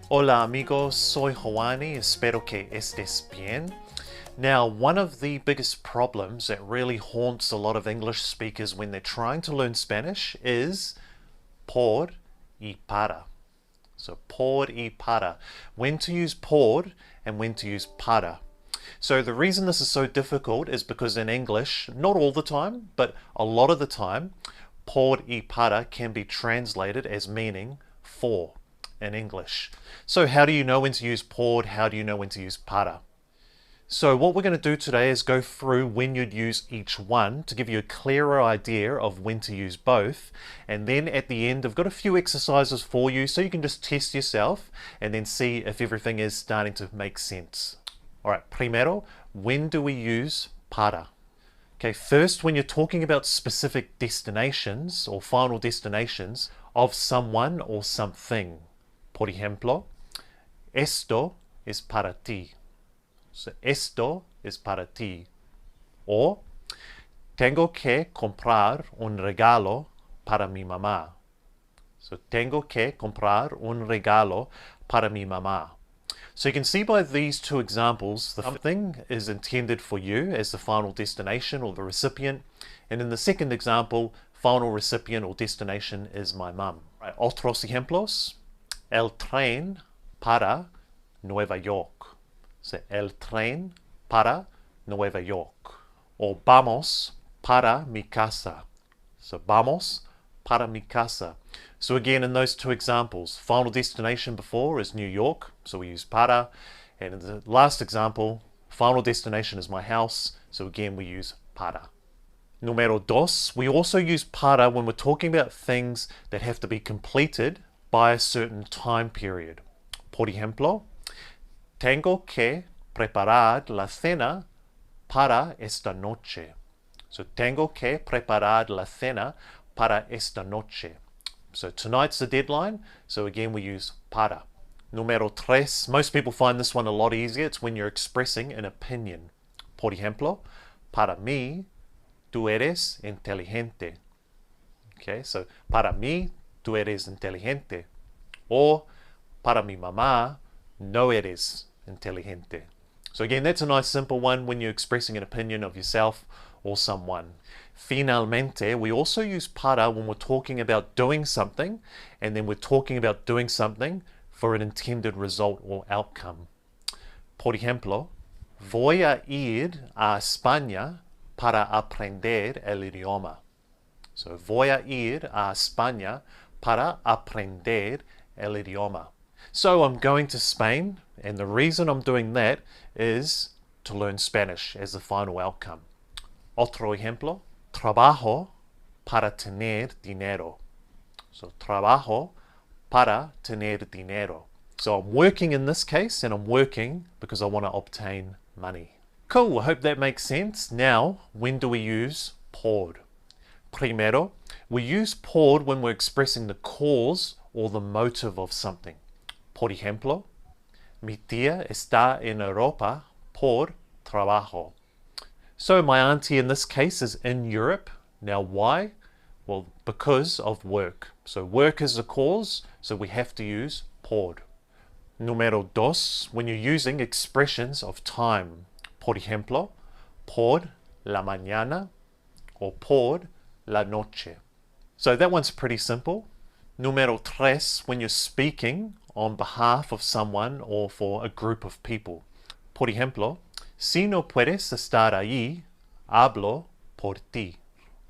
Hola amigos, soy Joani, espero que estés bien. Now, one of the biggest problems that really haunts a lot of English speakers when they're trying to learn Spanish is por y para. So, por y para. When to use por and when to use para. So, the reason this is so difficult is because in English, not all the time, but a lot of the time, por y para can be translated as meaning for in English. So how do you know when to use por? How do you know when to use para? So what we're going to do today is go through when you'd use each one to give you a clearer idea of when to use both. And then at the end, I've got a few exercises for you so you can just test yourself and then see if everything is starting to make sense. All right, primero, when do we use para? Okay, first, when you're talking about specific destinations or final destinations of someone or something. Por ejemplo, esto es para ti. So, esto es para ti. O, tengo que comprar un regalo para mi mamá. So, tengo que comprar un regalo para mi mamá. So you can see by these two examples, the thing is intended for you as the final destination or the recipient. And in the second example, final recipient or destination is my mum. Right, otros ejemplos. El tren para Nueva York. So, el tren para Nueva York. Or vamos para mi casa. So, vamos para mi casa. So again, in those two examples, final destination before is New York, so we use para. And in the last example, final destination is my house, so again we use para. Número dos, we also use para when we're talking about things that have to be completed by a certain time period. Por ejemplo, tengo que preparar la cena para esta noche. So tengo que preparar la cena para esta noche. So tonight's the deadline, so again we use para. Número tres, most people find this one a lot easier. It's when you're expressing an opinion. Por ejemplo, para mí, tú eres inteligente. Okay, so para mí, tú eres inteligente. Or para mi mamá, no eres inteligente. So again, that's a nice simple one when you're expressing an opinion of yourself or someone. Finalmente, we also use para when we're talking about doing something, and then we're talking about doing something for an intended result or outcome. Por ejemplo, voy a ir a España para aprender el idioma. So, voy a ir a España para aprender el idioma. So, I'm going to Spain, and the reason I'm doing that is to learn Spanish as the final outcome. Otro ejemplo, trabajo para tener dinero. So, trabajo para tener dinero. So, I'm working in this case, and I'm working because I want to obtain money. Cool, I hope that makes sense. Now, when do we use por? Primero, we use por when we're expressing the cause or the motive of something. Por ejemplo, mi tía está en Europa por trabajo. So my auntie in this case is in Europe. Now why? Well, because of work. So work is the cause, so we have to use por. Número dos, when you're using expressions of time. Por ejemplo, por la mañana or por la noche. So that one's pretty simple. Número tres, when you're speaking on behalf of someone or for a group of people. Por ejemplo, si no puedes estar allí, hablo por ti.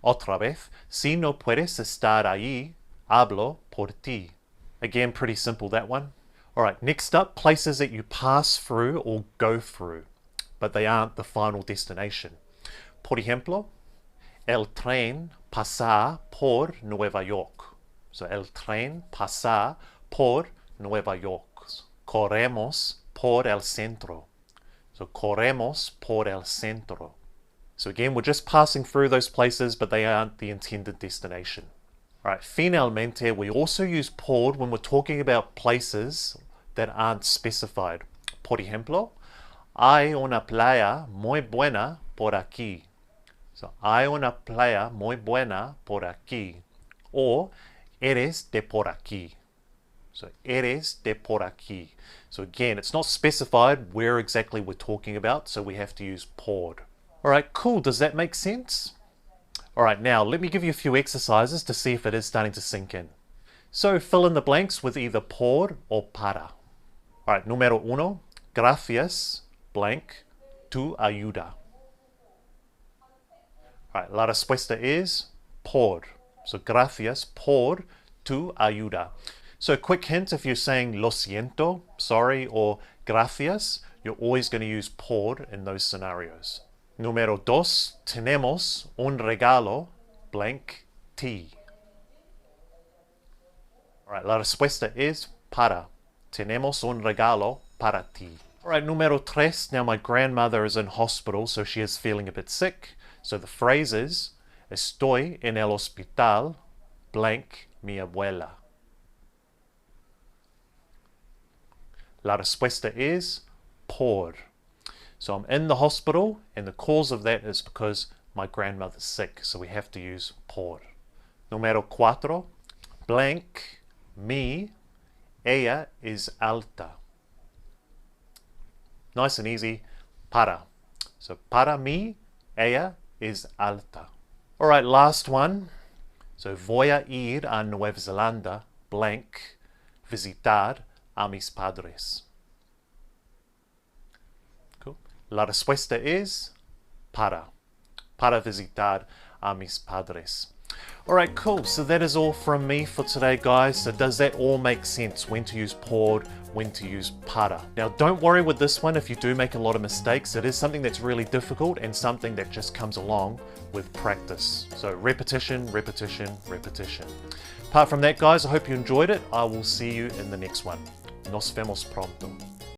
Otra vez, si no puedes estar allí, hablo por ti. Again, pretty simple that one. All right, next up, places that you pass through or go through, but they aren't the final destination. Por ejemplo, el tren pasa por Nueva York. So, el tren pasa por Nueva York. Corremos por el centro. So, corremos por el centro. So again, we're just passing through those places, but they aren't the intended destination. All right, finalmente, we also use por when we're talking about places that aren't specified. Por ejemplo, hay una playa muy buena por aquí. So, hay una playa muy buena por aquí. Or, eres de por aquí. So eres de por aquí. So again, it's not specified where exactly we're talking about, so we have to use por. Alright, cool. Does that make sense? Alright, now let me give you a few exercises to see if it is starting to sink in. So fill in the blanks with either por or para. Alright, número uno. Gracias, blank, tu ayuda. Alright, la respuesta es por. So gracias por tu ayuda. So a quick hint, if you're saying lo siento, sorry, or gracias, you're always going to use por in those scenarios. Número dos, tenemos un regalo, blank, ti. Alright, la respuesta es para. Tenemos un regalo para ti. Alright, número tres, now my grandmother is in hospital, so she is feeling a bit sick. So the phrase is, estoy en el hospital, blank, mi abuela. La respuesta es por. So I'm in the hospital, and the cause of that is because my grandmother's sick, so we have to use por. Número cuatro, blank, mi, ella es alta. Nice and easy, para. So para mí, ella es alta. Alright, last one. So voy a ir a Nueva Zelanda, blank, visitar a mis padres. Cool. La respuesta es para visitar a mis padres. Alright, cool. So that is all from me for today, guys. So does that all make sense? When to use por, when to use para. Now, don't worry with this one if you do make a lot of mistakes. It is something that's really difficult and something that just comes along with practice. So repetition, repetition, repetition. Apart from that, guys, I hope you enjoyed it. I will see you in the next one. Nos vemos pronto.